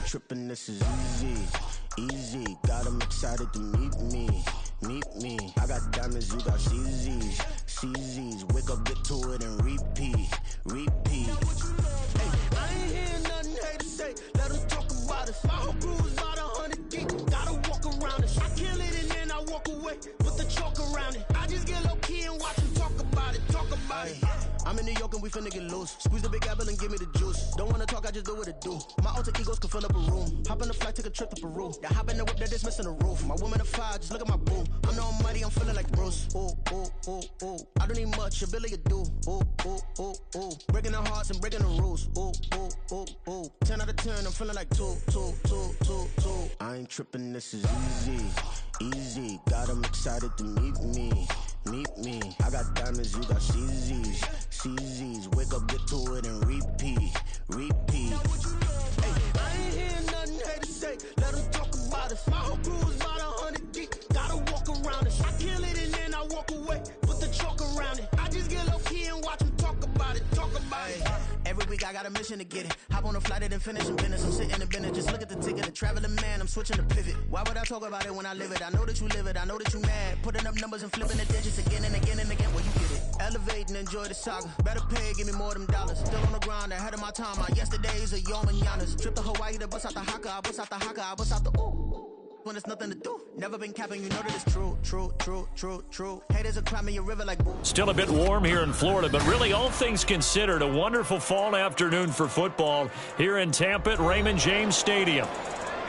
tripping, this is easy, easy. Got them excited to meet me, meet me. I got diamonds, you got CZs, CZs. Wake up, get to it, and repeat, repeat. Hey, I ain't hearing nothing haters say. Let them talk about us. My whole crew is about 100 deep. Gotta walk around us. I kill it and then I walk away. Put the chalk around it. I just get low key and watch them talk about it. Talk about it. I'm in New York and we finna get loose. Squeeze the big apple and give me the juice. Don't wanna talk, I just do what it do. My alter egos can fill up a room. Hop on the flight, take a trip to Peru. Yeah, hop in the whip that is missing the roof. My woman a fire, just look at my boo. I'm the almighty, I'm feeling like Bruce. Ooh, ooh, ooh, ooh. I don't need much, ability to do. Ooh, ooh, ooh, ooh. Breaking the hearts and breaking the rules. Ooh, ooh, ooh, ooh. 10 out of 10, I'm feeling like 2, 2, 2, 2, 2. I ain't tripping, this is easy, easy. Got them excited to meet me, meet me. I got diamonds, you got CZs, CZs. Wake up, get to it, and repeat, repeat. Hey, I ain't hearing nothing haters say. Let them talk about us. My whole crew is about 100 deep. Gotta walk around us. I kill it and then I walk away. Put the chalk around it. I just get low key and watch them talk about it. Talk about it. Every week I got a mission to get it. Hop on a flight and then finish in business. I'm sitting in business. Just look at the ticket. A traveling man. I'm switching to pivot. Why would I talk about it when I live it? I know that you live it. I know that you mad. Putting up numbers and flipping the digits again and again and again. Well, you get it. Elevate and enjoy the saga. Better pay, give me more of them dollars. Still on the grind, ahead of my time. My yesterdays are yom and yanas. Trip to Hawaii to bust out the haka. I bust out the haka. I bust out the ooh. When there's nothing to do. Never been capping, you know that it's true, true, true, true, true. Haters are climbing your river like boo. Still a bit warm here in Florida, but really all things considered, a wonderful fall afternoon for football here in Tampa at Raymond James Stadium.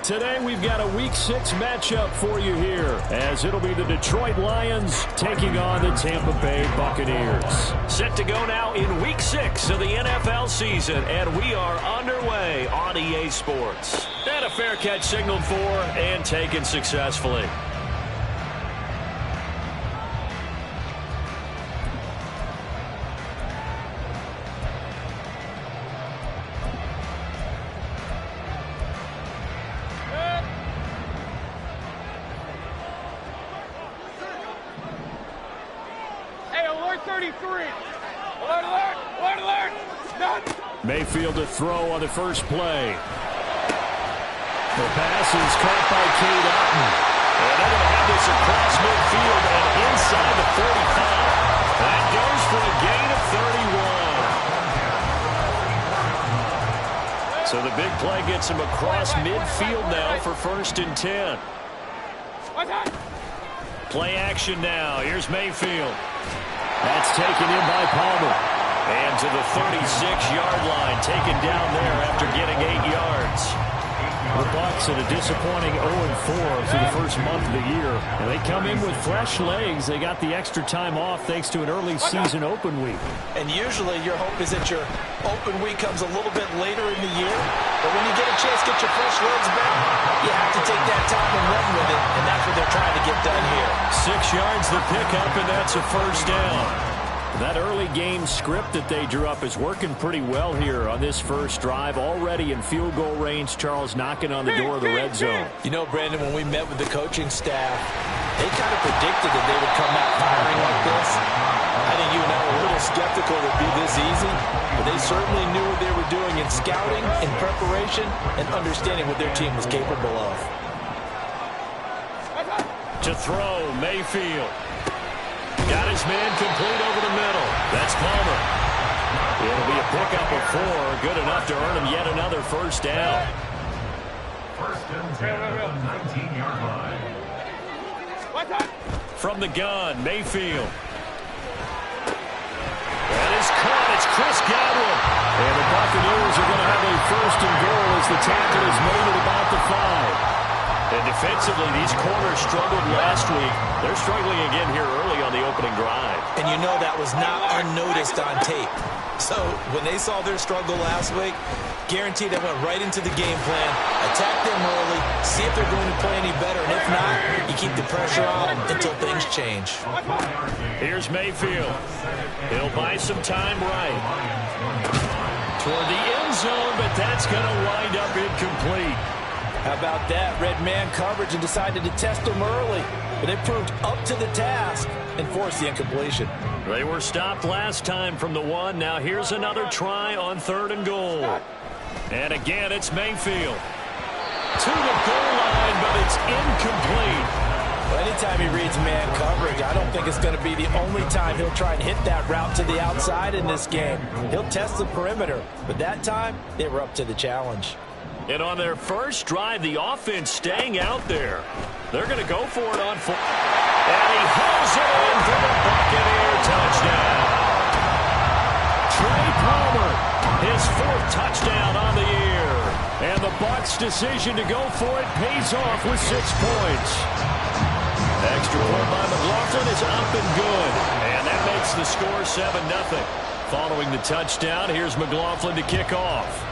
Today we've got a Week 6 matchup for you here, as it'll be the Detroit Lions taking on the Tampa Bay Buccaneers. Set to go now in Week 6 of the NFL season, and we are underway on EA Sports. And a fair catch signaled for and taken successfully. Mayfield to throw on the first play. The pass is caught by Cade Otton. And they're going to have this across midfield and inside the 45. That goes for a gain of 31. So the big play gets him across midfield now for 1st and 10. Play action now. Here's Mayfield. That's taken in by Palmer. And to the 36-yard line, taken down there after getting 8 yards. The Bucs at a disappointing 0-4 through the first month of the year. And they come in with fresh legs. They got the extra time off thanks to an early season open week. And usually your hope is that your open week comes a little bit later in the year. But when you get a chance to get your fresh legs back, you have to take that time and run with it. And that's what they're trying to get done here. 6 yards the pickup, and that's a first down. That early game script that they drew up is working pretty well here on this first drive. Already in field goal range, Charles knocking on the door of the red zone. You know, Brandon, when we met with the coaching staff, they kind of predicted that they would come out firing like this. I think you and I were a little skeptical it would be this easy, but they certainly knew what they were doing in scouting, in preparation, and understanding what their team was capable of. To throw, Mayfield. Got his man complete over the middle. That's Palmer. It'll be a pickup of 4. Good enough to earn him yet another first down. First and 10 at the 19-yard line. From the gun, Mayfield. That is caught. It's Chris Godwin. And the Buccaneers are going to have a first and goal as the tackle is made at about the 5. And defensively, these corners struggled last week. They're struggling again here early on the opening drive. And you know that was not unnoticed on tape. So when they saw their struggle last week, guaranteed they went right into the game plan, attack them early, see if they're going to play any better. And if not, you keep the pressure on them until things change. Here's Mayfield. He'll buy some time right. Toward the end zone, but that's going to wind up incomplete. How about that? Red man coverage and decided to test them early. But they proved up to the task and forced the incompletion. They were stopped last time from the 1. Now here's another try on 3rd and goal. And again, it's Mayfield. to the goal line, but it's incomplete. Well, anytime he reads man coverage, I don't think it's going to be the only time he'll try and hit that route to the outside in this game. He'll test the perimeter, but that time, they were up to the challenge. And on their first drive, the offense staying out there. They're going to go for it on fourth. And he hauls it in for the Buccaneer touchdown. Trey Palmer, his fourth touchdown on the year. And the Bucs' decision to go for it pays off with 6 points. Extra point by McLaughlin is up and good. And that makes the score 7-0. Following the touchdown, here's McLaughlin to kick off.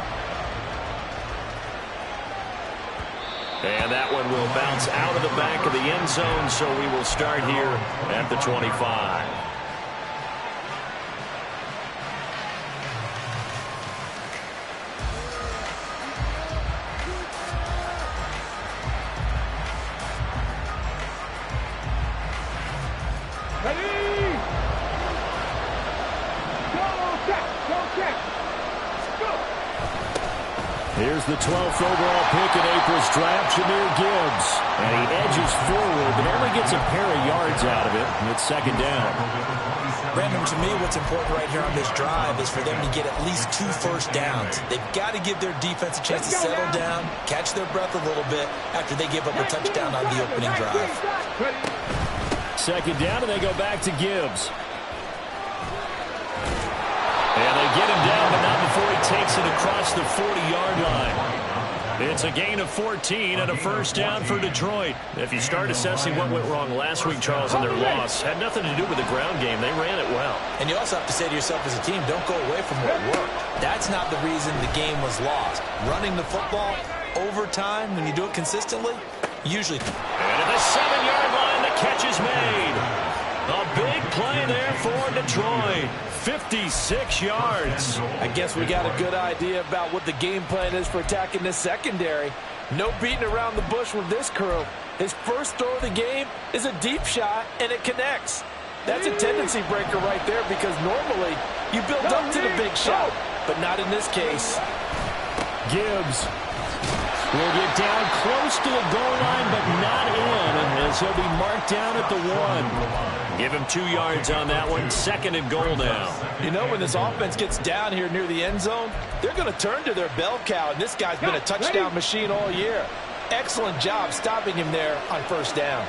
And that one will bounce out of the back of the end zone, so we will start here at the 25. Here's the 12th overall pick in April's draft, Jahmyr Gibbs. And he edges forward, but only gets a pair of yards out of it. And it's second down. Brandon, to me, what's important right here on this drive is for them to get at least 2 first downs. They've got to give their defense a chance to settle down, catch their breath a little bit after they give up a touchdown on the opening drive. Second down, and they go back to Gibbs. And they get him down, but not before he takes it across the 40-yard line. It's a gain of 14 and a first down for Detroit. If you start assessing what went wrong last week, Charles, in their loss, had nothing to do with the ground game. They ran it well. And you also have to say to yourself as a team, don't go away from what worked. That's not the reason the game was lost. Running the football over time, when you do it consistently, usually. And at the 7-yard line, the catch is made. A big play there for Detroit. 56 yards. I guess we got a good idea about what the game plan is for attacking this secondary. No beating around the bush with this crew. His first throw of the game is a deep shot, and it connects. That's a tendency breaker right there because normally you build up to the big shot, but not in this case. Gibbs will get down close to the goal line, but not in, as he'll be marked down at the 1. Give him 2 yards on that one. Second and goal now. You know, when this offense gets down here near the end zone, they're going to turn to their bell cow, and this guy's been a touchdown machine all year. Excellent job stopping him there on first down.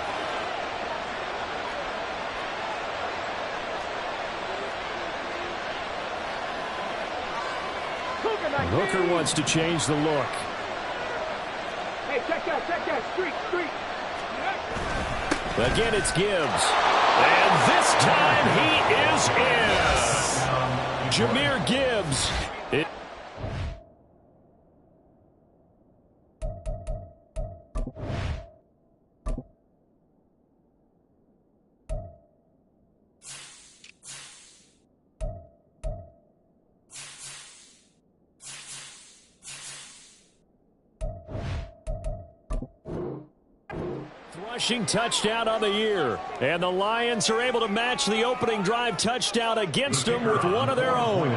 Hooker wants to change the look. Hey, check that, street. Again, it's Gibbs. And this time he is in. Jahmyr Gibbs. Rushing touchdown on the year. And the Lions are able to match the opening drive touchdown against them with one of their own.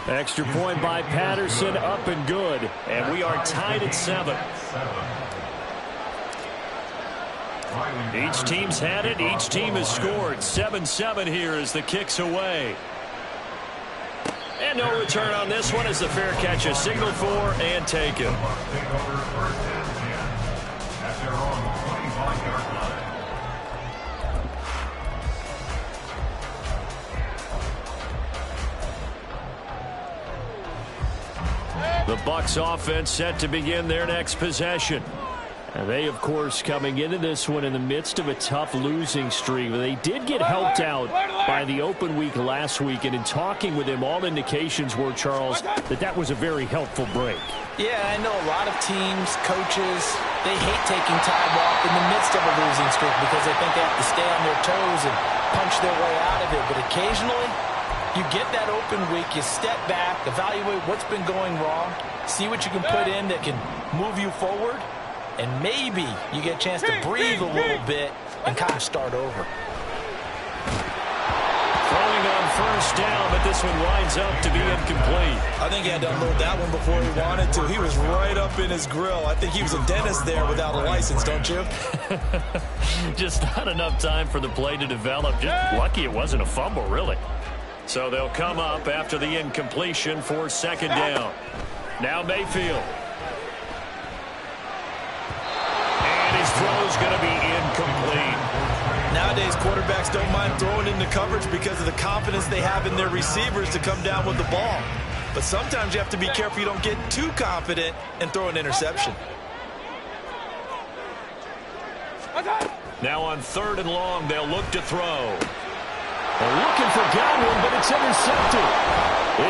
Extra point by Patterson, up and good. And we are tied at 7. Each team's had it. Each team has scored. 7-7 here as the kick's away. And no return on this one as the fair catch is signaled for and taken. The Bucs offense set to begin their next possession. And they, of course, coming into this one in the midst of a tough losing streak. They did get helped out by the open week last week, and in talking with him, all indications were, Charles, that was a very helpful break. Yeah, I know a lot of teams, coaches, they hate taking time off in the midst of a losing streak because they think they have to stay on their toes and punch their way out of it. But occasionally, you get that open week, you step back, evaluate what's been going wrong, see what you can put in that can move you forward, and maybe you get a chance to breathe a little bit and kind of start over. Throwing on first down, but this one winds up to be incomplete. I think he had to unload that one before he wanted to. He was right up in his grill. I think he was a dentist there without a license, don't you? Just not enough time for the play to develop. Just lucky it wasn't a fumble, really. So they'll come up after the incompletion for second down. Now Mayfield. And his throw's going to be incomplete. Nowadays, quarterbacks don't mind throwing into coverage because of the confidence they have in their receivers to come down with the ball. But sometimes you have to be careful you don't get too confident and throw an interception. Now on 3rd and long, they'll look to throw. They're looking for Godwin, but it's intercepted.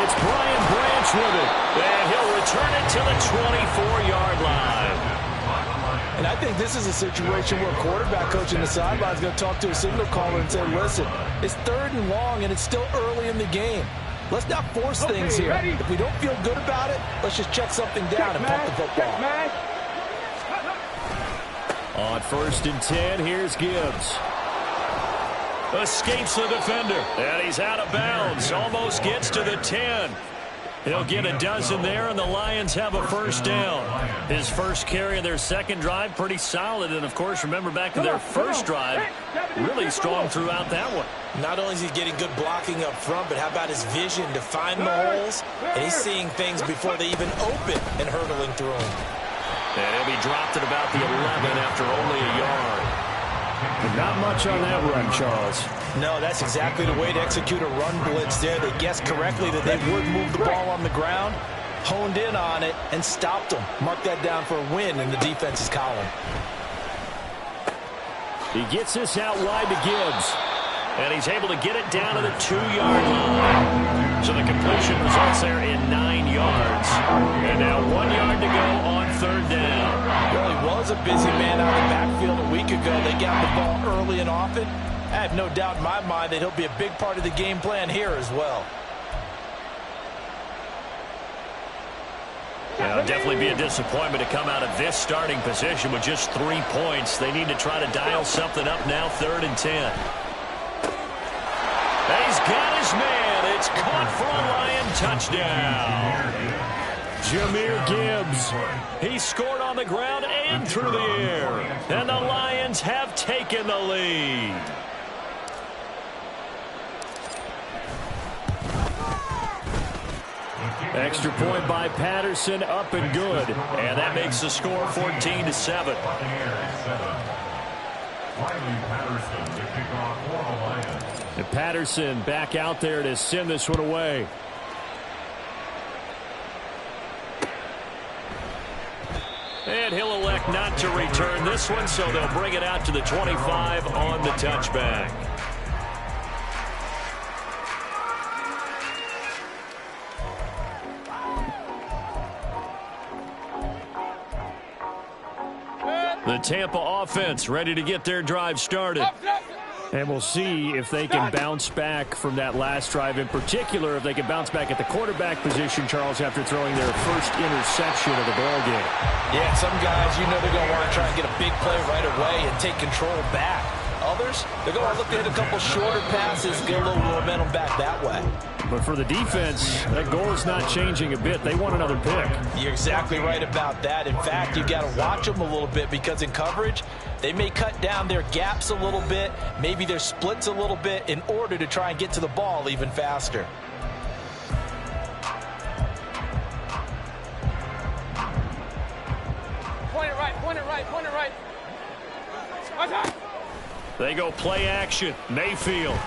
It's Brian Branch with it. And he'll return it to the 24-yard line. And I think this is a situation where a quarterback coach in the sideline is going to talk to a signal caller and say, listen, it's 3rd and long, and it's still early in the game. Let's not force things here. Ready. If we don't feel good about it, let's just check something down and pump the football. On 1st and 10, here's Gibbs. Escapes the defender, and he's out of bounds. Almost gets to the 10. He'll get a dozen there, and the Lions have a first down. His first carry of their second drive, pretty solid. And, of course, remember back to their first drive, really strong throughout that one. Not only is he getting good blocking up front, but how about his vision to find the holes? And he's seeing things before they even open and hurtling through them. And he'll be dropped at about the 11 after only a yard. Not much on that run, Charles. No, that's exactly the way to execute a run blitz there. They guessed correctly that they would move the ball on the ground, honed in on it, and stopped them. Mark that down for a win in the defense's column. He gets this out wide to Gibbs. And he's able to get it down to the 2-yard line. So the completion results there in 9 yards. And now 1 yard to go on 3rd down. Well, he was a busy man out of the backfield a week ago. They got the ball early and often. I have no doubt in my mind that he'll be a big part of the game plan here as well. It'll definitely be a disappointment to come out of this starting position with just 3 points. They need to try to dial something up now, 3rd and 10. He's got his man. It's caught for a Lion touchdown. Jahmyr Gibbs. He scored on the ground and through the air. And the Lions have taken the lead. Extra point by Patterson, up and good. And that makes the score 14-7. And Patterson back out there to send this one away. And he'll elect not to return this one, so they'll bring it out to the 25 on the touchback. The Tampa offense ready to get their drive started. And we'll see if they can bounce back from that last drive. In particular, if they can bounce back at the quarterback position, Charles, after throwing their first interception of the ballgame. Yeah, some guys, you know they're going to want to try and get a big play right away and take control back. Others, they're going to look to hit a couple shorter passes, get a little momentum back that way. But for the defense, that goal is not changing a bit. They want another pick. You're exactly right about that. In fact, you've got to watch them a little bit because in coverage, they may cut down their gaps a little bit, maybe their splits a little bit in order to try and get to the ball even faster. Point it right, point it right, point it right. They go play action. Mayfield.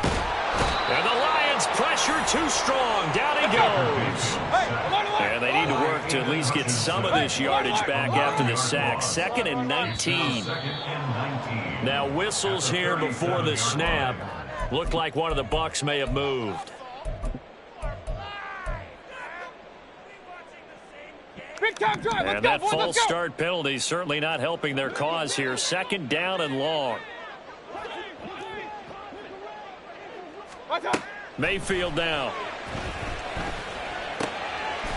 And the Lions pressure too strong. Down he goes. And they need to work to at least get some of this yardage back after the sack. 2nd and 19. Now whistles here before the snap. Looked like one of the Bucs may have moved. And that false start penalty certainly not helping their cause here. 2nd down and long. Mayfield now.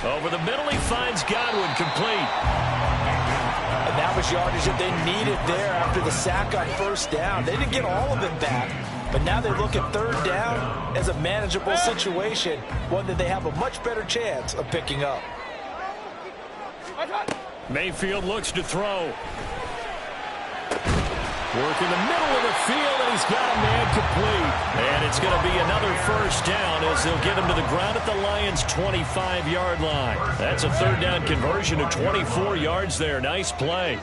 Over the middle, he finds Godwin, complete. And that was yardage that they needed there after the sack on 1st down. They didn't get all of it back, But now they look at third down as a manageable situation, one that they have a much better chance of picking up. Mayfield looks to throw. Work in the middle of the field, and he's got a man complete. And it's going to be another first down as they'll get him to the ground at the Lions' 25-yard line. That's a third down conversion of 24 yards there. Nice play.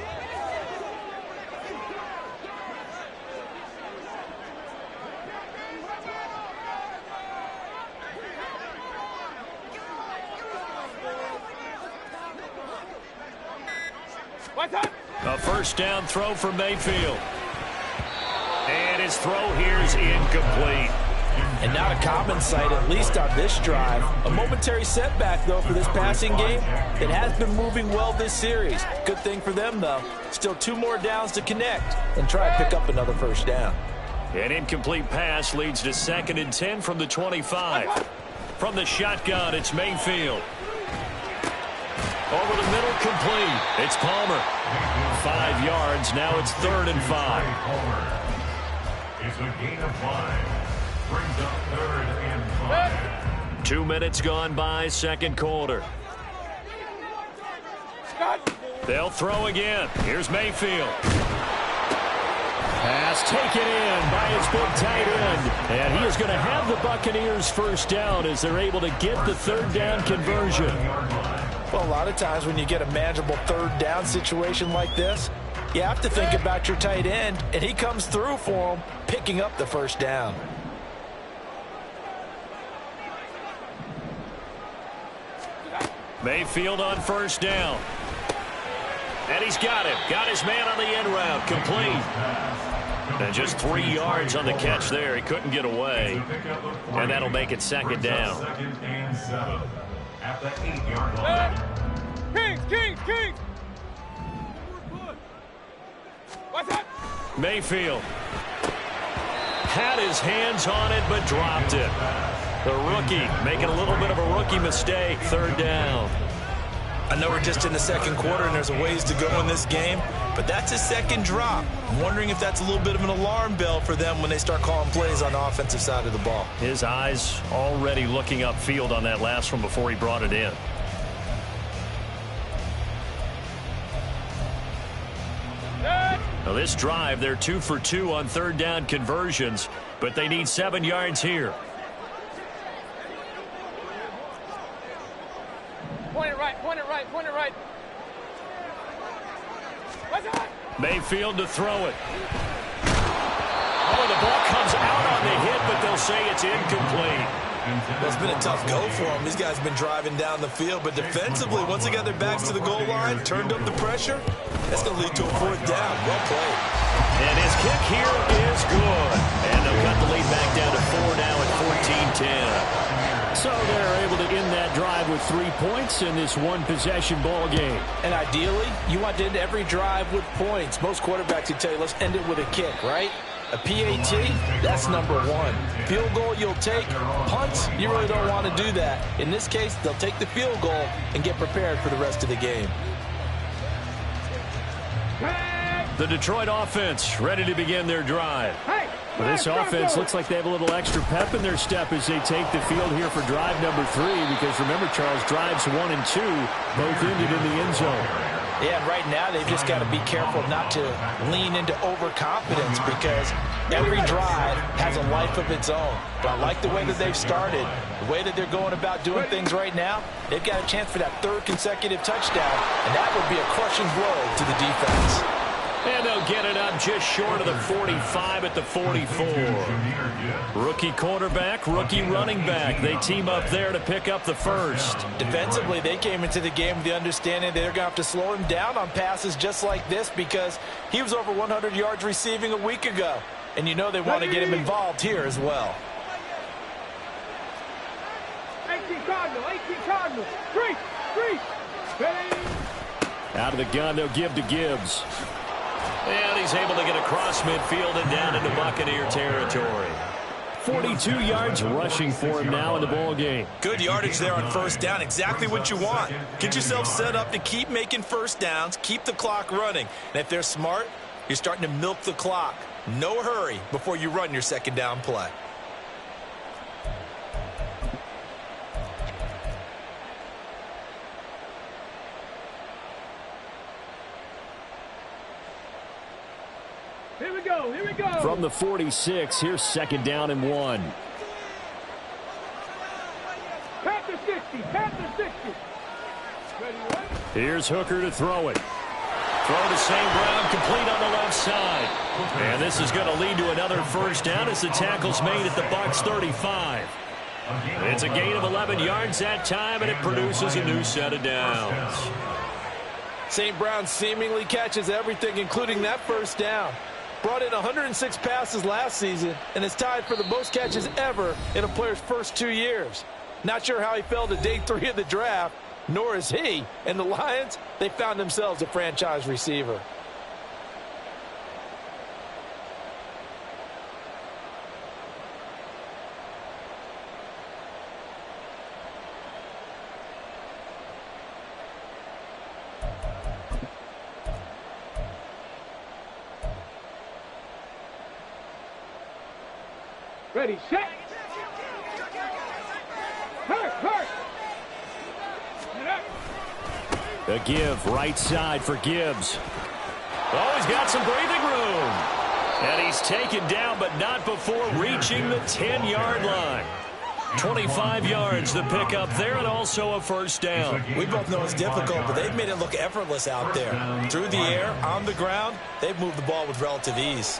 A first down throw for Mayfield. And his throw here is incomplete. And not a common sight, at least on this drive. A momentary setback, though, for this passing game. It has been moving well this series. Good thing for them, though. Still 2 more downs to connect and try and pick up another first down. An incomplete pass leads to 2nd and 10 from the 25. From the shotgun, it's Mayfield. Over the middle, complete. It's Palmer. 5 yards. Now it's 3rd and 5. It's a gain of 5. Brings up 3rd and 5. 2 minutes gone by, second quarter. They'll throw again. Here's Mayfield. Pass taken in by his big tight end. And he is going to have the Buccaneers first down as they're able to get the third down conversion. Well, a lot of times when you get a manageable third down situation like this, you have to think about your tight end, and he comes through for him, picking up the first down. Mayfield on first down. And he's got him. Got his man on the end route. Complete. And just 3 yards on the catch there. He couldn't get away. And that'll make it 2nd down. 2nd and 7. At the 8-yard line. King! What's that? Mayfield had his hands on it but dropped it. The rookie making a little bit of a rookie mistake. 3rd down. I know we're just in the second quarter and there's a ways to go in this game, but that's his 2nd drop. I'm wondering if that's a little bit of an alarm bell for them when they start calling plays on the offensive side of the ball. His eyes already looking upfield on that last one before he brought it in. Now this drive, they're 2 for 2 on third down conversions, but they need 7 yards here. Point it right. What's that? Mayfield to throw it. Oh, the ball comes out on the hit, but they'll say it's incomplete. Well, it's been a tough go for them. These guys have been driving down the field, but defensively, once they got their backs to the goal line, turned up the pressure, that's going to lead to a 4th down. Well played. And his kick here is good. And they'll cut the lead back down to 4 now at 14-10. So they're able to end that drive with 3 points in this one-possession ball game. And ideally, you want to end every drive with points. Most quarterbacks would tell you, let's end it with a kick, right? A PAT, that's number 1. Field goal you'll take. Punts, you really don't want to do that. In this case, they'll take the field goal and get prepared for the rest of the game. The Detroit offense ready to begin their drive. Well, this offense looks like they have a little extra pep in their step as they take the field here for drive number 3, because remember, Charles, drives 1 and 2 both ended in the end zone. Yeah, and right now they've just got to be careful not to lean into overconfidence, because every drive has a life of its own. But I like the way that they've started, the way that they're going about doing things right now. They've got a chance for that 3rd consecutive touchdown, and that would be a crushing blow to the defense. And they'll get it up just short of the 45 at the 44. Rookie quarterback, rookie running back. They team up there to pick up the first. Defensively, they came into the game with the understanding they're going to have to slow him down on passes just like this, because he was over 100 yards receiving a week ago. And you know they want to get him involved here as well. 18 Cardinals. 3. Out of the gun, they'll give to Gibbs. And he's able to get across midfield and down into Buccaneer territory. 42 yards rushing for him now in the ball game. Good yardage there on first down. Exactly what you want. Get yourself set up to keep making first downs, keep the clock running. And if they're smart, you're starting to milk the clock. No hurry before you run your second down play. Here we go, here we go. From the 46, here's second down and 1. Panther 60, Panther 60. Ready, right? Here's Hooker to throw it. Throw to St. Brown, complete on the left side. And this is going to lead to another first down as the tackle's made at the Bucs 35. It's a gain of 11 yards that time, and it produces a new set of downs. St. Brown seemingly catches everything, including that first down. Brought in 106 passes last season and is tied for the most catches ever in a player's first 2 years. Not sure how he fell to day 3 of the draft, nor is he. And the Lions, they found themselves a franchise receiver. Ready, set. Hurt. A give right side for Gibbs. Oh, he's got some breathing room. And he's taken down, but not before reaching the 10-yard line. 25 yards the pick up there, and also a first down. We both know it's difficult, but they've made it look effortless out there. Through the air, on the ground, they've moved the ball with relative ease.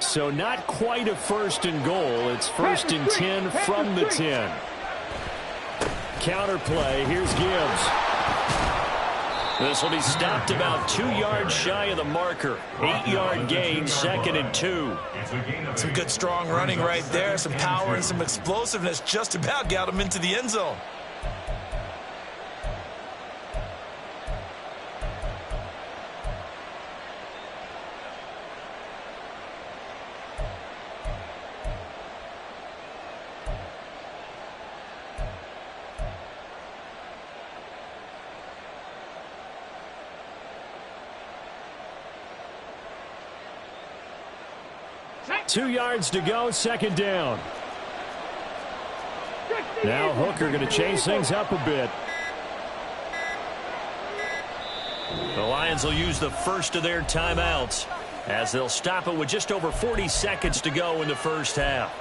So not quite a first and goal. It's first and 10 from the 10. Counter play. Here's Gibbs. This will be stopped about 2 yards shy of the marker. 8-yard gain, second and 2. Some good strong running right there. Some power and some explosiveness just about got him into the end zone. Two yards to go, second down. Now Hooker going to change things up a bit. The Lions will use the first of their timeouts as they'll stop it with just over 40 seconds to go in the first half.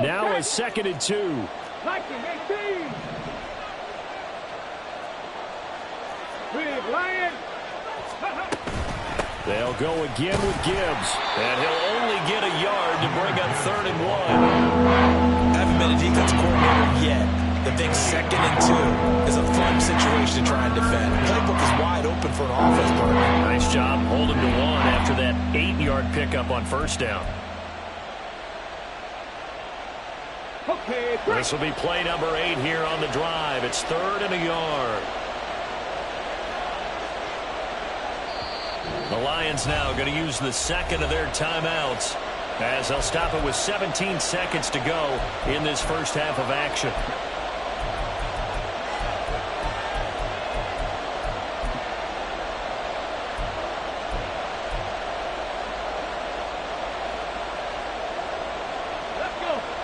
Now a second and 2. They'll go again with Gibbs. And he'll only get a yard to bring up third and 1. Haven't been a defense coordinator yet. The big second and 2 is a fun situation to try and defend. The playbook is wide open for an offense partner. Nice job holding to 1 after that 8-yard pickup on first down. This will be play number 8 here on the drive. It's third and a yard. The Lions now going to use the second of their timeouts as they'll stop it with 17 seconds to go in this first half of action.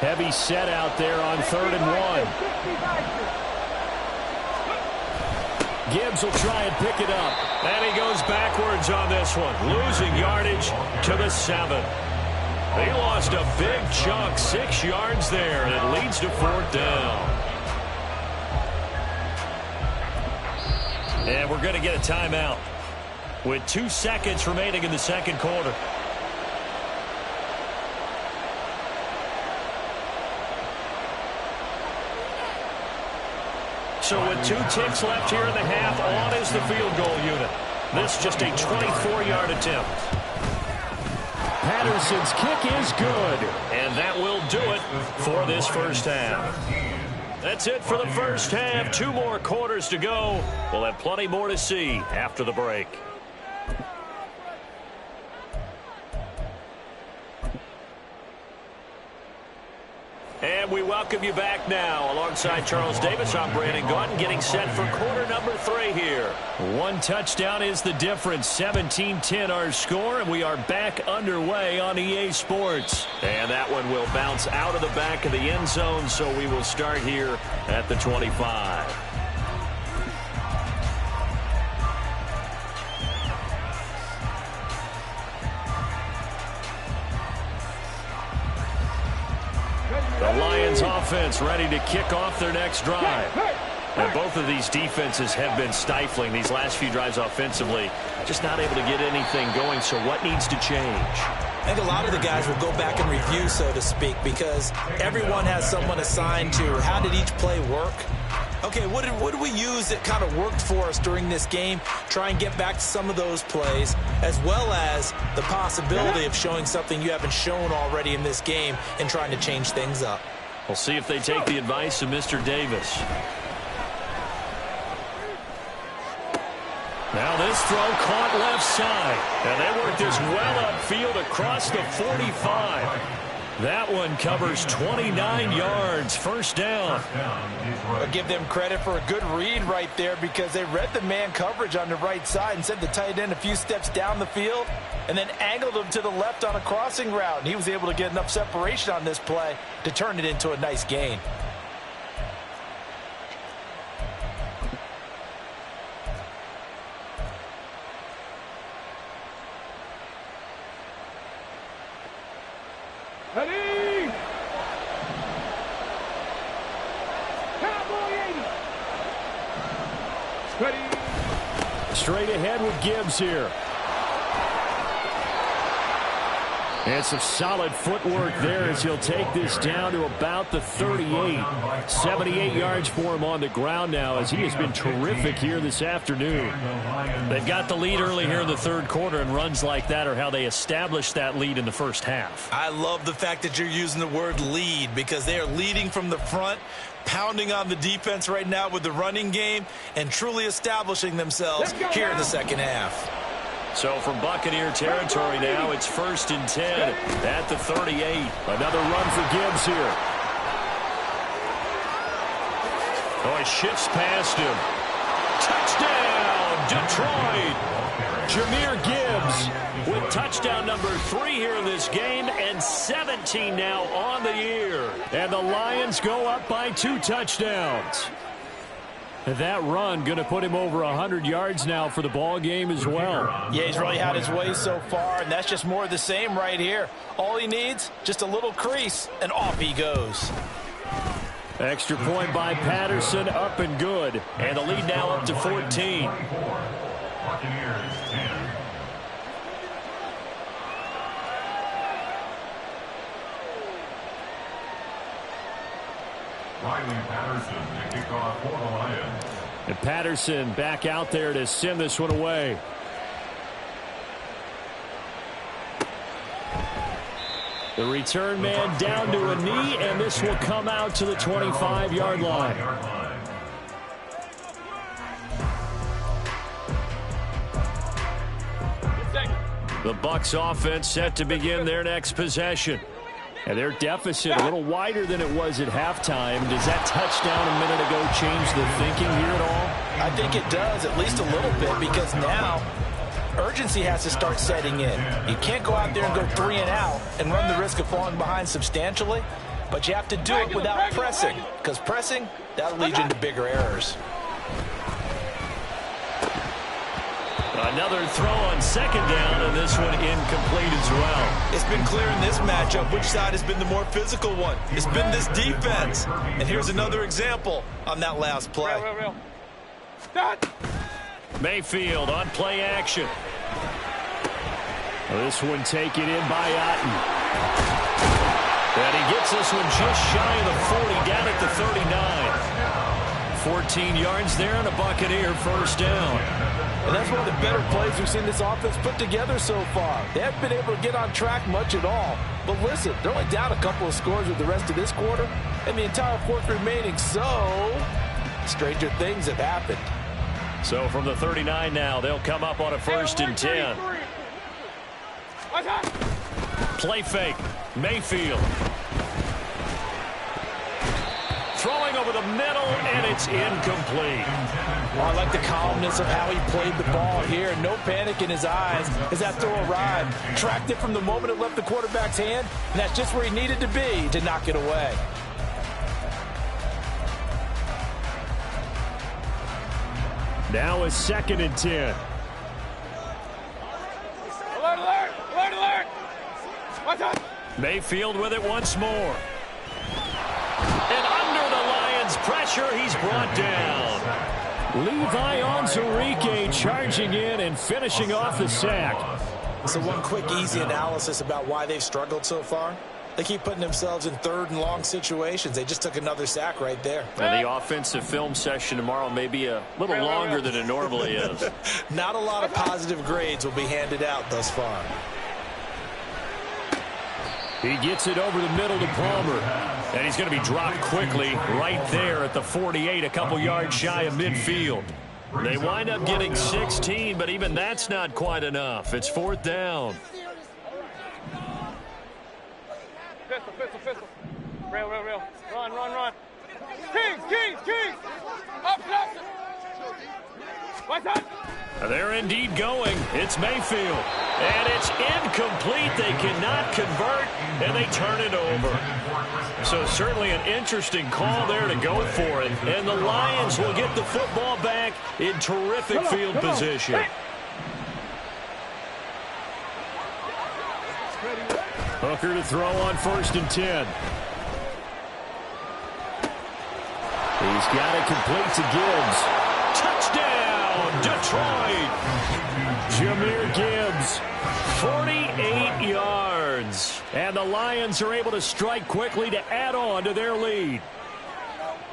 Heavy set out there on third and 1. Gibbs will try and pick it up. And he goes backwards on this one. Losing yardage to the 7. They lost a big chunk, 6 yards there, and it leads to fourth down. And we're going to get a timeout with 2 seconds remaining in the second quarter. So with 2 ticks left here in the half, on is the field goal unit. This just a 24-yard attempt. Patterson's kick is good. And that will do it for this first half. That's it for the first half. 2 more quarters to go. We'll have plenty more to see after the break. And we welcome you back now. Alongside Charles Davis, I'm Brandon Gaudin, getting set for quarter number 3 here. 1 touchdown is the difference. 17-10 our score, and we are back underway on EA Sports. And that one will bounce out of the back of the end zone, so we will start here at the 25. The Lions offense ready to kick off their next drive. And both of these defenses have been stifling these last few drives offensively. Just not able to get anything going, so what needs to change? I think a lot of the guys will go back and review, so to speak, because everyone has someone assigned to how did each play work. Okay, what did we use that kind of worked for us during this game? Try and get back to some of those plays, as well as the possibility of showing something you haven't shown already in this game and trying to change things up. We'll see if they take the advice of Mr. Davis. Now this throw caught left side. And they work this well upfield across the 45. That one covers 29 yards. First down. I'll give them credit for a good read right there, because they read the man coverage on the right side and sent the tight end a few steps down the field and then angled him to the left on a crossing route. And he was able to get enough separation on this play to turn it into a nice gain. Ready! Cowboy 80! Ready! Straight ahead with Gibbs here. And some solid footwork there as he'll take this down to about the 38. 78 yards for him on the ground now, as he has been terrific here this afternoon. They've got the lead early here in the third quarter, and runs like that are how they established that lead in the first half. I love the fact that you're using the word lead, because they are leading from the front, pounding on the defense right now with the running game, and truly establishing themselves here in the second half. So from Buccaneer territory now, it's 1st and 10 at the 38. Another run for Gibbs here. Oh, he shifts past him. Touchdown, Detroit. Jahmyr Gibbs with touchdown number 3 here in this game, and 17 now on the year. And the Lions go up by 2 touchdowns. That run going to put him over 100 yards now for the ball game as well. Yeah, he's really had his way so far, and that's just more of the same right here. All he needs, just a little crease, and off he goes. Extra point by Patterson, up and good. And the lead now up to 14. Buccaneers 10. Riley Patterson, the kickoff for the Lions. And Patterson back out there to send this one away. The return man down to a knee, and this will come out to the 25-yard line. The Bucs offense set to begin their next possession. And their deficit a little wider than it was at halftime. Does that touchdown a minute ago change the thinking here at all? I think it does, at least a little bit, because now urgency has to start setting in. You can't go out there and go 3 and out and run the risk of falling behind substantially, but you have to do it without pressing, because pressing, that'll lead you into bigger errors. Another throw on 2nd down, and this one incomplete as well. It's been clear in this matchup which side has been the more physical one. It's been this defense. And here's another example on that last play. Start! Mayfield on play action. This one taken in by Otten. And he gets this one just shy of the 40, down at the 39. 14 yards there and a Buccaneer first down. And that's one of the better plays we've seen this offense put together so far. They haven't been able to get on track much at all. But listen, they're only down a couple of scores with the rest of this quarter and the entire fourth remaining. So, stranger things have happened. So from the 39 now, they'll come up on a 1st and 10. Play fake. Mayfield. Throwing over the middle, and it's incomplete. Oh, I like the calmness of how he played the ball here. No panic in his eyes as that throw arrived. Tracked it from the moment it left the quarterback's hand, and that's just where he needed to be to knock it away. Now a 2nd and 10. Alert, alert! Alert, alert! Watch out! Mayfield with it once more. And under the Lions' pressure, he's brought down. Levi Onwuzurike charging in and finishing off the sack. So one quick, easy analysis about why they've struggled so far. They keep putting themselves in 3rd and long situations. They just took another sack right there. And the offensive film session tomorrow may be a little longer than it normally is. Not a lot of positive grades will be handed out thus far. He gets it over the middle to Palmer. And he's going to be dropped quickly right there at the 48, a couple yards shy of midfield. They wind up getting 16, but even that's not quite enough. It's 4th down. Pistol. Rail. Run. Kings. Up. Watch out! They're indeed going. It's Mayfield. And it's incomplete. They cannot convert, and they turn it over. So certainly an interesting call there to go for it. And the Lions will get the football back in terrific field position. Hooker to throw on 1st and 10. He's got it complete to Gibbs. Touchdown, Detroit. Jahmyr Gibbs, 48 yards. And the Lions are able to strike quickly to add on to their lead.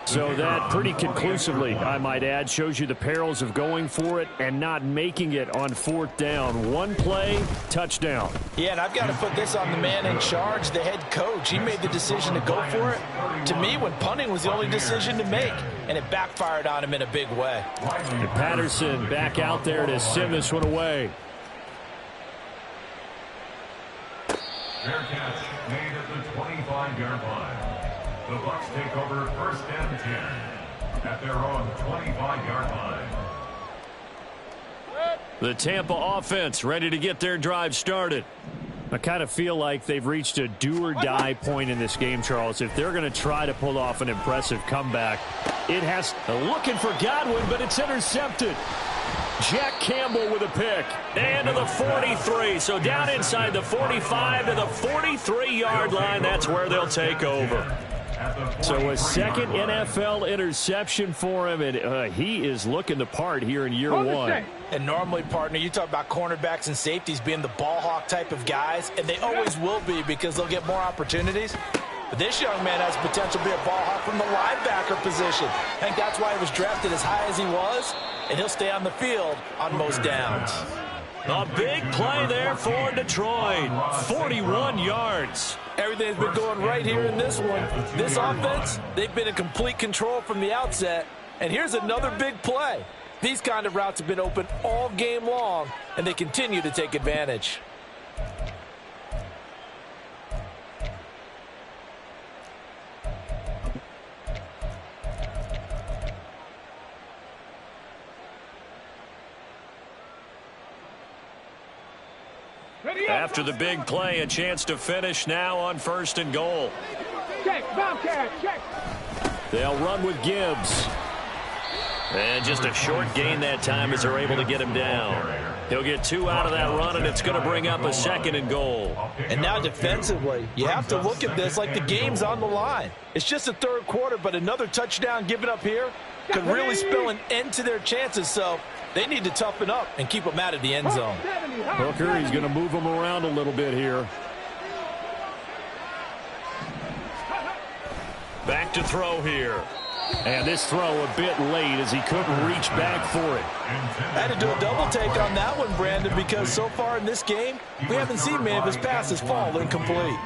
So that pretty conclusively, I might add, shows you the perils of going for it and not making it on 4th down. One play, touchdown. Yeah, and I've got to put this on the man in charge, the head coach. He made the decision to go for it. To me, when punting was the only decision to make, and it backfired on him in a big way. And Patterson back out there to send this one away. Fair catch made at the 25-yard line. The Bucs take over 1st and 10 at their own 25-yard line. The Tampa offense ready to get their drive started. I kind of feel like they've reached a do-or-die point in this game, Charles. If they're going to try to pull off an impressive comeback, it has looking for Godwin, but it's intercepted. Jack Campbell with a pick. And to the 43. So down inside the 45 to the 43-yard line. That's where they'll take over. So a 2nd NFL interception for him, and he is looking the part here in year 1. And normally, partner, you talk about cornerbacks and safeties being the ball hawk type of guys, and they always will be because they'll get more opportunities. But this young man has potential to be a ball hawk from the linebacker position. I think that's why he was drafted as high as he was, and he'll stay on the field on most downs. A big play there for Detroit. 41 yards. Everything's been going right here in this one. This offense, they've been in complete control from the outset. And here's another big play. These kind of routes have been open all game long, and they continue to take advantage. After the big play, a chance to finish now on 1st and goal. Check, Bobcat, check. They'll run with Gibbs. And just a short gain that time as they're able to get him down. He'll get 2 out of that run, and it's going to bring up a 2nd and goal. And now defensively, you have to look at this like the game's on the line. It's just the 3rd quarter, but another touchdown given up here could really spell an end to their chances. So they need to toughen up and keep them out of the end zone. Hooker, he's going to move them around a little bit here. Back to throw here. And this throw a bit late as he couldn't reach back for it. I had to do a double take on that one, Brandon, because so far in this game, we haven't seen many of his passes fall incomplete.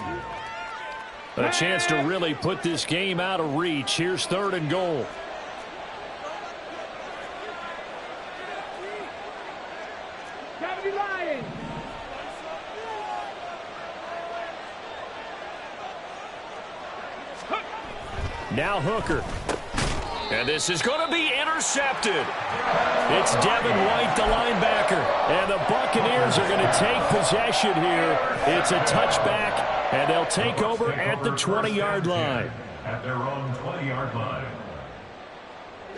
A chance to really put this game out of reach. Here's 3rd and goal. Now Hooker. And this is going to be intercepted. It's Devin White, the linebacker. And the Buccaneers are going to take possession here. It's a touchback, and they'll take over at the 20-yard line. At their own 20-yard line.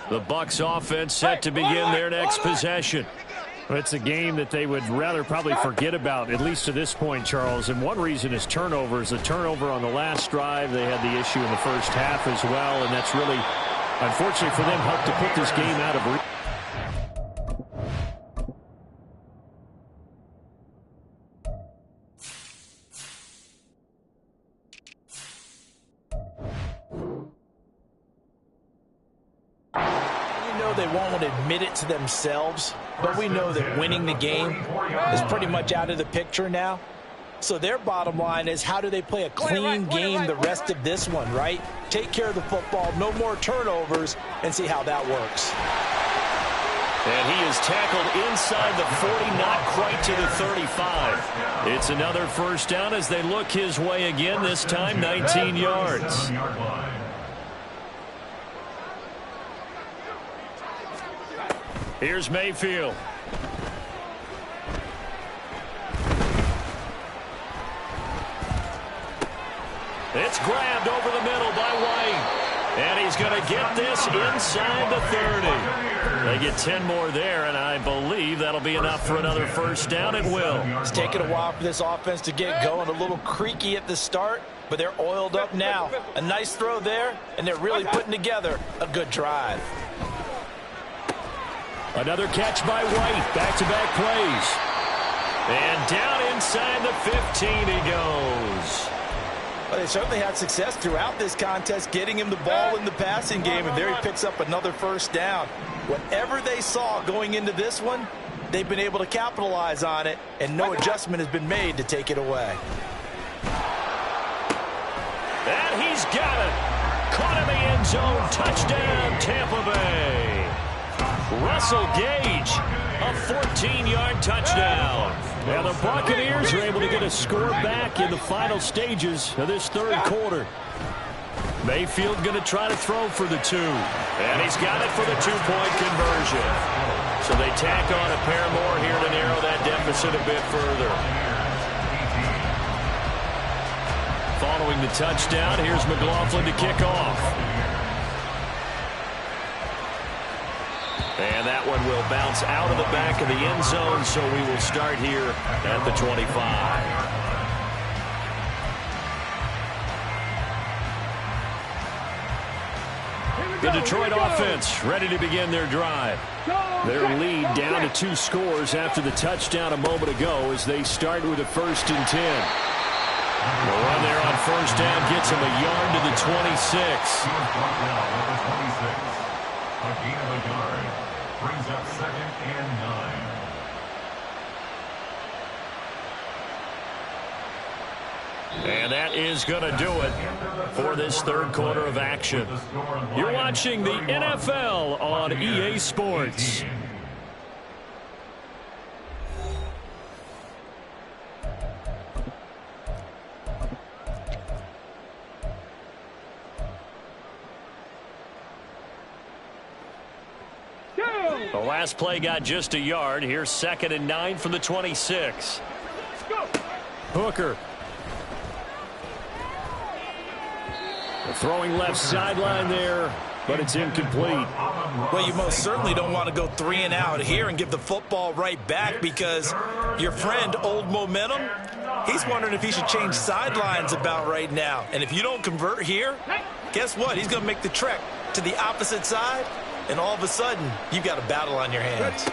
The Bucs offense set to begin their next possession. It's a game that they would rather probably forget about, at least to this point, Charles. And one reason is turnovers. The turnover on the last drive, they had the issue in the first half as well. And that's really, unfortunately for them, helped to put this game out of reach. They won't admit it to themselves, but we know that winning the game is pretty much out of the picture now. So their bottom line is, how do they play a clean game the rest of this one, right? Take care of the football, no more turnovers, and see how that works. And he is tackled inside the 40, not quite to the 35. It's another first down as they look his way again, this time 19 yards. Here's Mayfield. It's grabbed over the middle by White. And he's going to get this inside the 30. They get 10 more there, and I believe that'll be enough for another first down. It will. It's taken a while for this offense to get going. A little creaky at the start, but they're oiled up now. A nice throw there, and they're really putting together a good drive. Another catch by White. Back-to-back plays. And down inside the 15 he goes. Well, they certainly had success throughout this contest getting him the ball in the passing game, and there he picks up another first down. Whatever they saw going into this one, they've been able to capitalize on it, and no adjustment has been made to take it away. And he's got it. Caught in the end zone. Touchdown, Tampa Bay. Russell Gage, a 14-yard touchdown. And the Buccaneers are able to get a score back in the final stages of this third quarter. Mayfield going to try to throw for the 2. And he's got it for the 2-point conversion. So they tack on a pair more here to narrow that deficit a bit further. Following the touchdown, here's McLaughlin to kick off. And that one will bounce out of the back of the end zone, so we will start here at the 25. The Detroit offense ready to begin their drive. Their lead down to 2 scores after the touchdown a moment ago as they start with a 1st and 10. The run there on first down gets him a yard to the 26. A gain of a yard brings up 2nd and 9. And that is going to do it for this third quarter of action. You're watching the NFL on EA Sports. The last play got just a yard. Here's 2nd and 9 from the 26. Hooker. The throwing left sideline there, but it's incomplete. Well, you most certainly don't want to go 3 and out here and give the football right back, because your friend, Old Momentum, he's wondering if he should change sidelines about right now. And if you don't convert here, guess what? He's going to make the trek to the opposite side, and all of a sudden, you've got a battle on your hands.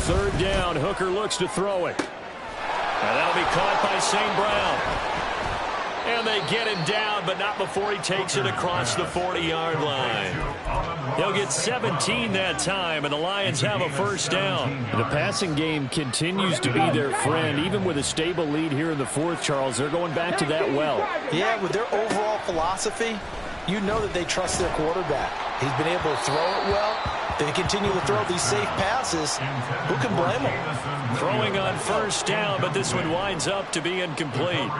3rd down. Hooker looks to throw it. And that'll be caught by St. Brown. And they get him down, but not before he takes it across the 40-yard line. He'll get 17 that time, and the Lions have a first down. The passing game continues to be their friend. Even with a stable lead here in the fourth, Charles, they're going back to that well. Yeah, with their overall philosophy, you know that they trust their quarterback. He's been able to throw it well. They continue to throw these safe passes. Who can blame them? Throwing on first down, but this one winds up to be incomplete.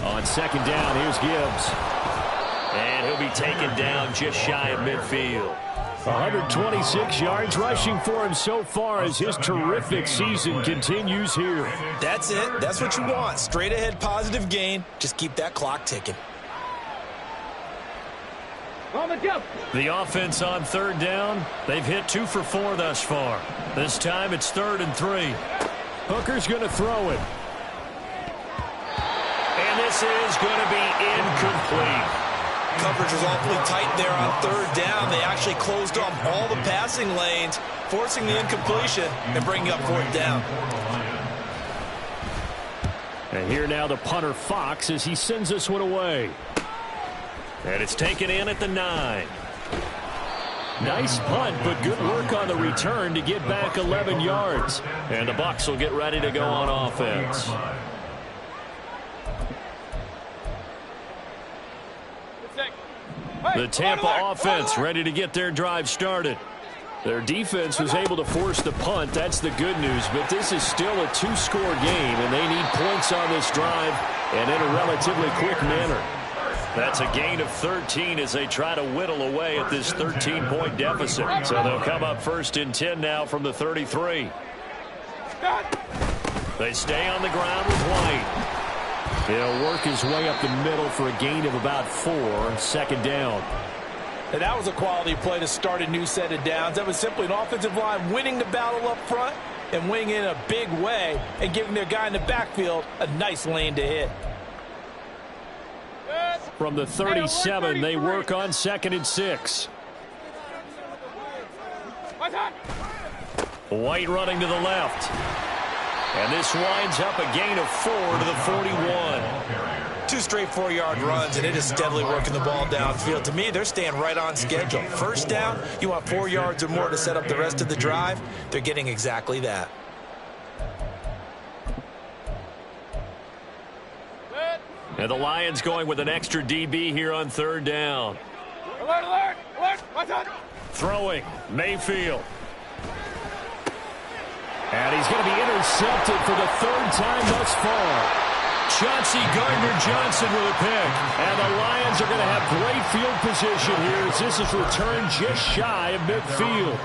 On second down, here's Gibbs. And he'll be taken down just shy of midfield. 126 yards rushing for him so far as his terrific season continues here. That's it. That's what you want. Straight ahead positive gain. Just keep that clock ticking. The offense on third down, they've hit 2 for 4 thus far. This time it's 3rd and 3. Hooker's going to throw it. And this is going to be incomplete. Coverage was awfully tight there on third down. They actually closed off all the passing lanes, forcing the incompletion and bringing up 4th down. And here now the punter Fox as he sends this one away. And it's taken in at the 9. Nice punt, but good work on the return to get back 11 yards. And the Bucs will get ready to go on offense. The Tampa offense ready to get their drive started. Their defense was able to force the punt. That's the good news. But this is still a 2-score game, and they need points on this drive and in a relatively quick manner. That's a gain of 13 as they try to whittle away at this 13-point deficit. So they'll come up 1st and 10 now from the 33. They stay on the ground with White. He'll work his way up the middle for a gain of about 4, 2nd down. And that was a quality play to start a new set of downs. That was simply an offensive line winning the battle up front and winning in a big way and giving their guy in the backfield a nice lane to hit. From the 37, they work on 2nd and 6. White running to the left. And this winds up a gain of 4 to the 41. 2 straight 4-yard runs, and it is steadily working the ball downfield. To me, they're staying right on schedule. First down, you want 4 yards or more to set up the rest of the drive. They're getting exactly that. And the Lions going with an extra DB here on 3rd down. Alert, alert, alert, watch out. Throwing, Mayfield. And he's going to be intercepted for the 3rd time thus far. Chauncey Gardner-Johnson with a pick. And the Lions are going to have great field position here as this is returned just shy of midfield.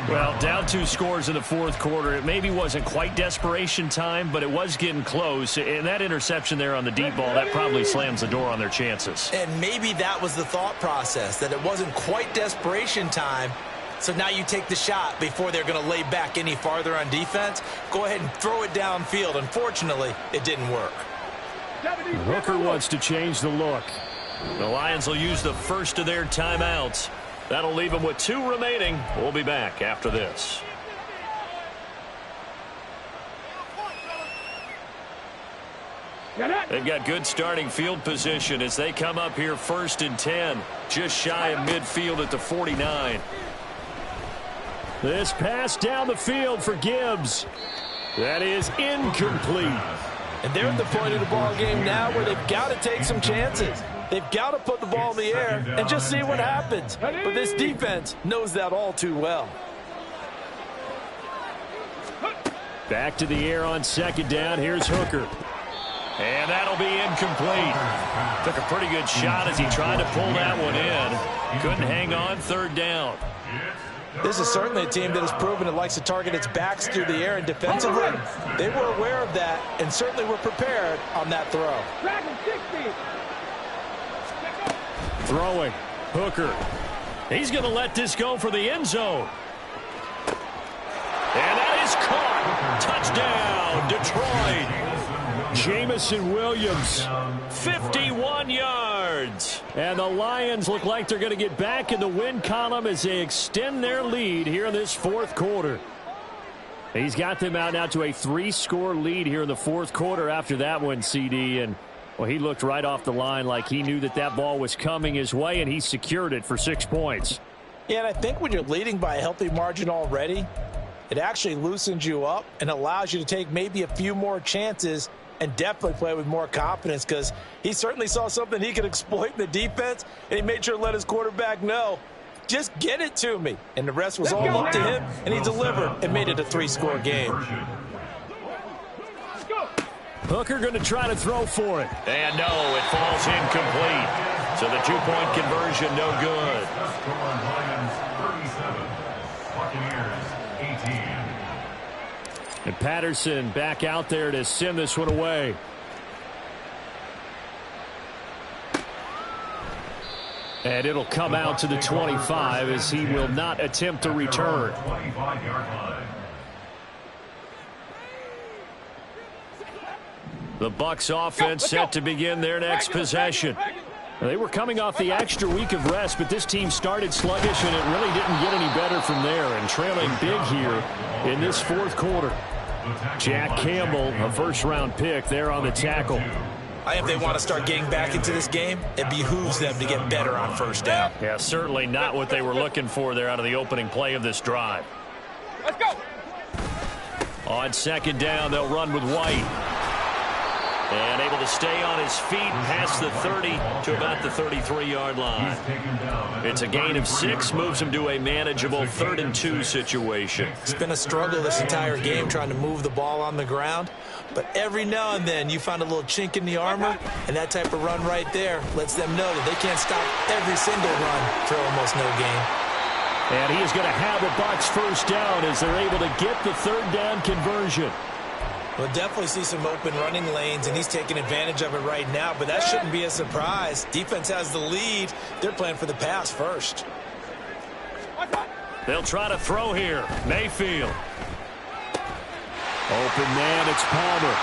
Well, down 2 scores in the 4th quarter. It maybe wasn't quite desperation time, but it was getting close. And that interception there on the deep ball, that probably slams the door on their chances. And maybe that was the thought process, that it wasn't quite desperation time. So now you take the shot before they're going to lay back any farther on defense. Go ahead and throw it downfield. Unfortunately, it didn't work. Hooker wants to change the look. The Lions will use the first of their timeouts. That'll leave them with 2 remaining. We'll be back after this. They've got good starting field position as they come up here 1st and 10. Just shy of midfield at the 49. This pass down the field for Gibbs. That is incomplete. And they're at the point of the ball game now where they've got to take some chances. They've got to put the ball in the air and just see what happens. But this defense knows that all too well. Back to the air on 2nd down. Here's Hooker. And that'll be incomplete. Took a pretty good shot as he tried to pull that one in. Couldn't hang on 3rd down. This is certainly a team that has proven it likes to target its backs through the air, and defensively, they were aware of that and certainly were prepared on that throw. Throwing. Hooker. He's going to let this go for the end zone. And that is caught. Touchdown, Detroit. Jamison Williams. 51 yards. And the Lions look like they're going to get back in the win column as they extend their lead here in this 4th quarter. He's got them out now to a 3-score lead here in the fourth quarter after that one, CD. And, well, he looked right off the line like he knew that that ball was coming his way, and he secured it for 6 points. Yeah, and I think when you're leading by a healthy margin already, it actually loosens you up and allows you to take maybe a few more chances and definitely play with more confidence, because he certainly saw something he could exploit in the defense, and he made sure to let his quarterback know, just get it to me. And the rest was all up to him, and he delivered and made it a 3-score game. Hooker going to try to throw for it. And no, it falls incomplete. So the 2-point conversion, no good. And Patterson back out there to send this one away. And it'll come out to the 25 as he will not attempt to return. The Bucs offense set to begin their next possession. They were coming off the extra week of rest, but this team started sluggish, and it really didn't get any better from there, and trailing big here in this fourth quarter. Jack Campbell, a first-round pick there on the tackle. I think if they want to start getting back into this game, it behooves them to get better on first down. Yeah, certainly not what they were looking for there out of the opening play of this drive. Let's go. On second down, they'll run with White. And able to stay on his feet past the 30 to about the 33-yard line. It's a gain of 6, moves him to a manageable 3rd and 2 situation. It's been a struggle this entire game trying to move the ball on the ground. But every now and then you find a little chink in the armor, and that type of run right there lets them know that they can't stop every single run for almost no gain. And he is going to have the Bucs first down as they're able to get the 3rd down conversion. We'll definitely see some open running lanes, and he's taking advantage of it right now, but that shouldn't be a surprise. Defense has the lead. They're playing for the pass first. They'll try to throw here. Mayfield. Open man, it's Palmer.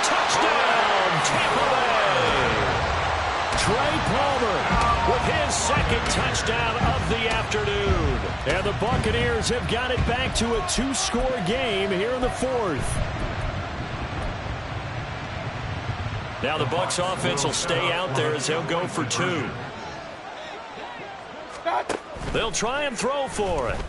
Touchdown, Tampa Bay! Trey Palmer with his 2nd touchdown of the afternoon. And the Buccaneers have got it back to a 2-score game here in the 4th. Now the Bucs offense will stay out there as they'll go for 2. They'll try and throw for it.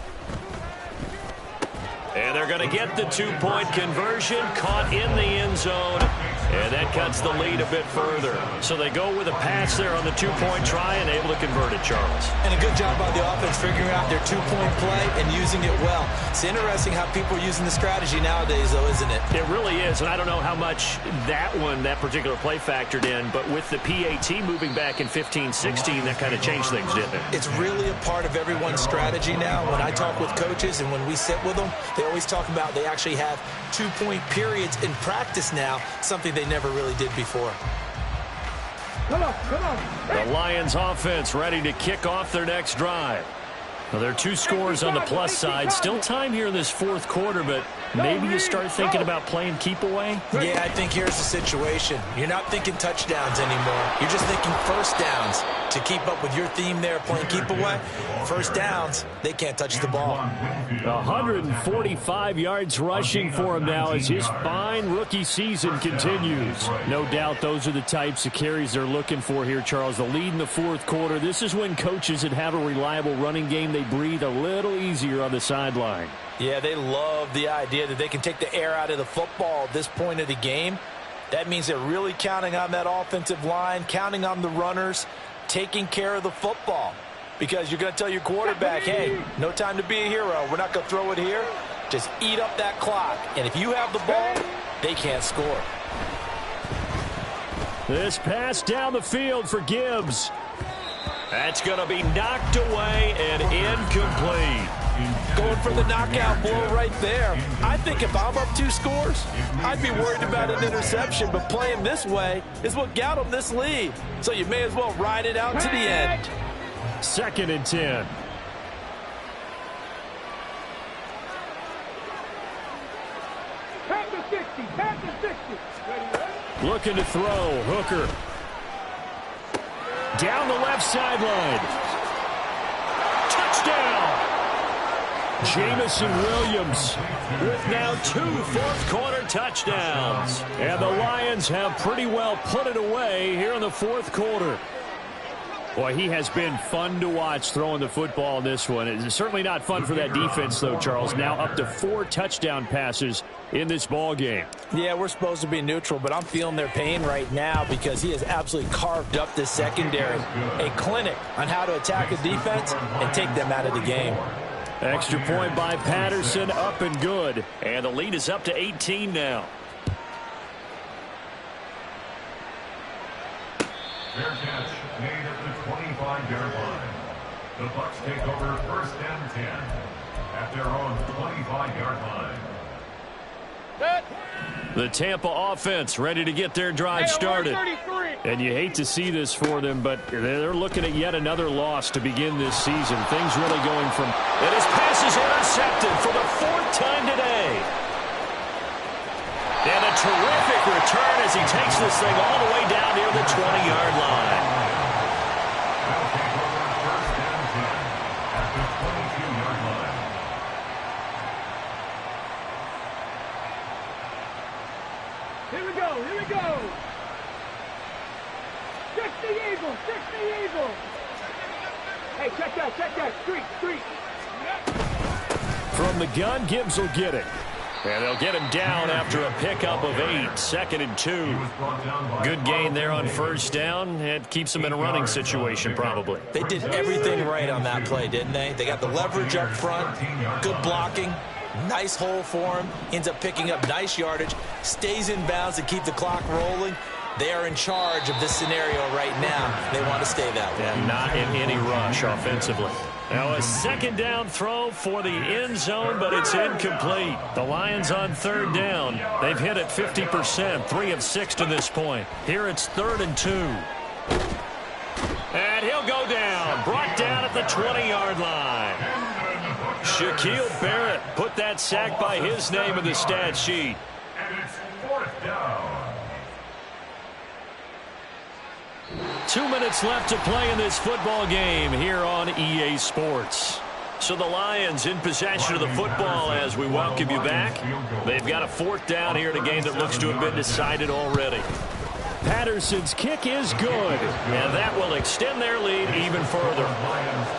And they're going to get the 2-point conversion, caught in the end zone. And that cuts the lead a bit further. So they go with a pass there on the 2-point try and able to convert it, Charles. And a good job by the offense figuring out their 2-point play and using it well. It's interesting how people are using the strategy nowadays, though, isn't it? It really is, and I don't know how much that particular play factored in, but with the PAT moving back in 15-16, that kind of changed things, didn't it? It's really a part of everyone's strategy now. When I talk with coaches and when we sit with them, they always talk about they actually have 2-point periods in practice now, something they never really did before. Come on. The Lions offense ready to kick off their next drive. Well, there are 2 scores on the plus side. Still time here in this fourth quarter, but maybe you start thinking about playing keep away? Yeah, I think here's the situation. You're not thinking touchdowns anymore. You're just thinking first downs. To keep up with your theme there, playing keep away, first downs, they can't touch the ball. 145 yards rushing for him now as his fine rookie season continues. No doubt those are the types of carries they're looking for here, Charles. The lead in the fourth quarter. This is when coaches that have a reliable running game, they breathe a little easier on the sideline. Yeah, they love the idea that they can take the air out of the football at this point of the game. That means they're really counting on that offensive line, counting on the runners, taking care of the football. Because you're going to tell your quarterback, hey, no time to be a hero. We're not going to throw it here. Just eat up that clock. And if you have the ball, they can't score. This pass down the field for Gibbs. That's going to be knocked away and incomplete. Going for the knockout blow right there. I think if I'm up 2 scores, I'd be worried about an interception, but playing this way is what got them this lead. So you may as well ride it out to the end. 2nd and 10. Pass the 60. Looking to throw. Hooker. Down the left sideline. Touchdown. Jamison Williams with now 2 fourth-quarter touchdowns. And the Lions have pretty well put it away here in the fourth quarter. Boy, he has been fun to watch throwing the football in this one. It's certainly not fun for that defense, though, Charles. Now up to 4 touchdown passes in this ball game. Yeah, we're supposed to be neutral, but I'm feeling their pain right now because he has absolutely carved up this secondary. A clinic on how to attack a defense and take them out of the game. Extra point by Patterson, up and good. And the lead is up to 18 now. Fair catch made at the 25-yard line. The Bucs take over first and 10 at their own 25-yard line. The Tampa offense ready to get their drive started. And you hate to see this for them, but they're looking at yet another loss to begin this season. Things really going from... And his pass is intercepted for the 4th time today. And a terrific return as he takes this thing all the way down near the 20-yard line. They'll take over first and 10 at the 22-yard line. Here we go, here we go. 60 Eagles, 60 Eagles. Hey, check that, street. From the gun, Gibbs will get it. And they'll get him down after a pickup of 8, 2nd and 2. Good gain there on first down. It keeps him in a running situation, probably. They did everything right on that play, didn't they? They got the leverage up front, good blocking, nice hole for him, ends up picking up nice yardage, stays in bounds to keep the clock rolling. They are in charge of this scenario right now. They want to stay that way. And not in any rush offensively. Now a 2nd down throw for the end zone, but it's incomplete. The Lions on 3rd down. They've hit it 50%, 3 of 6 to this point. Here it's 3rd and 2. And he'll go down, brought down at the 20-yard line. Shaquille Barrett put that sack by his name in the stat sheet. And it's 4th down. 2 minutes left to play in this football game here on EA Sports. So the Lions in possession of the football as we welcome you back. They've got a 4th down here in a game that looks to have been decided already. Patterson's kick is good, and that will extend their lead even further.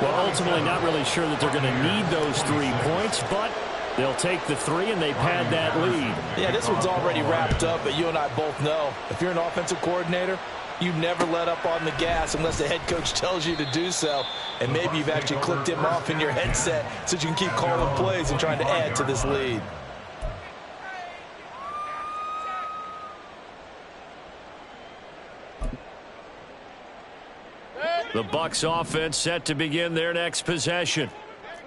Well, ultimately not really sure that they're going to need those 3 points, but they'll take the 3 and they pad that lead. Yeah, this one's already wrapped up, but you and I both know if you're an offensive coordinator, you never let up on the gas unless the head coach tells you to do so. And maybe you've actually clicked him off in your headset so you can keep calling plays and trying to add to this lead. The Bucs offense set to begin their next possession.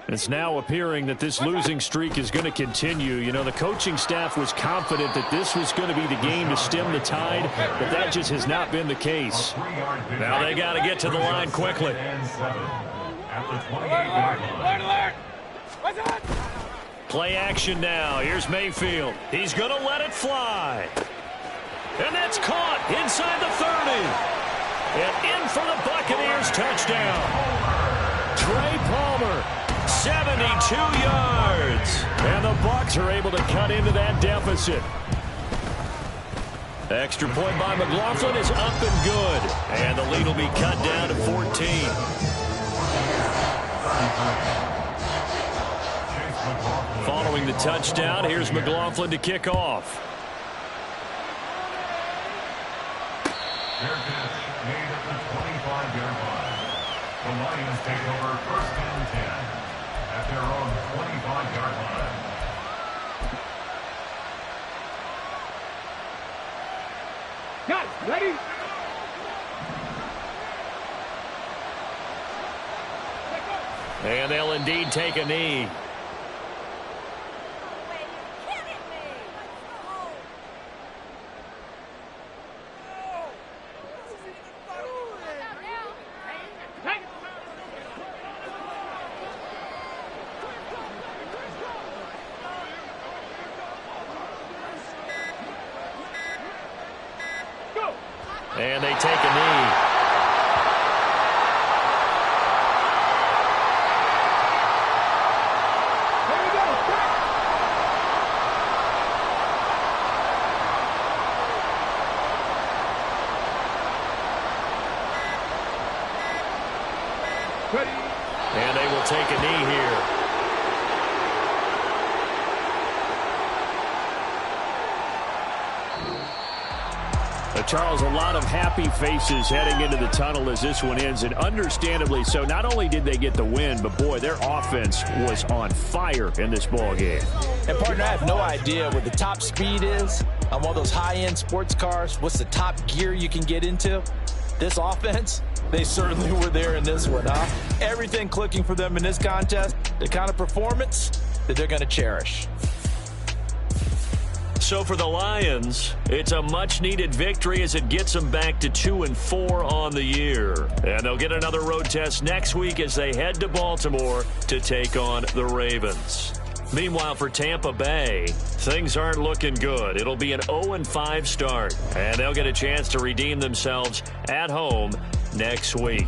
It's now appearing that this losing streak is going to continue. You know, the coaching staff was confident that this was going to be the game to stem the tide, but that just has not been the case. Now they got to get to the line quickly. Play action now. Here's Mayfield. He's going to let it fly. And that's caught inside the 30. And in for the Buccaneers touchdown. Trey Palmer. 72 yards. And the Bucs are able to cut into that deficit. Extra point by McLaughlin is up and good. And the lead will be cut down to 14. Following the touchdown, here's McLaughlin to kick off. Fair catch made at the 25-yard line. The Lions take over first and 10 at their own 25-yard line. Got it. Ready? And they'll indeed take a knee. And they take a knee. And they will take a knee here. Charles, a lot of happy faces heading into the tunnel as this one ends, and understandably so. Not only did they get the win, but, boy, their offense was on fire in this ball game. And, partner, I have no idea what the top speed is on one of those high-end sports cars. What's the top gear you can get into? This offense, they certainly were there in this one, huh? Everything clicking for them in this contest, the kind of performance that they're going to cherish. So for the Lions, it's a much-needed victory as it gets them back to 2-4 on the year. And they'll get another road test next week as they head to Baltimore to take on the Ravens. Meanwhile, for Tampa Bay, things aren't looking good. It'll be an 0-5 start, and they'll get a chance to redeem themselves at home next week.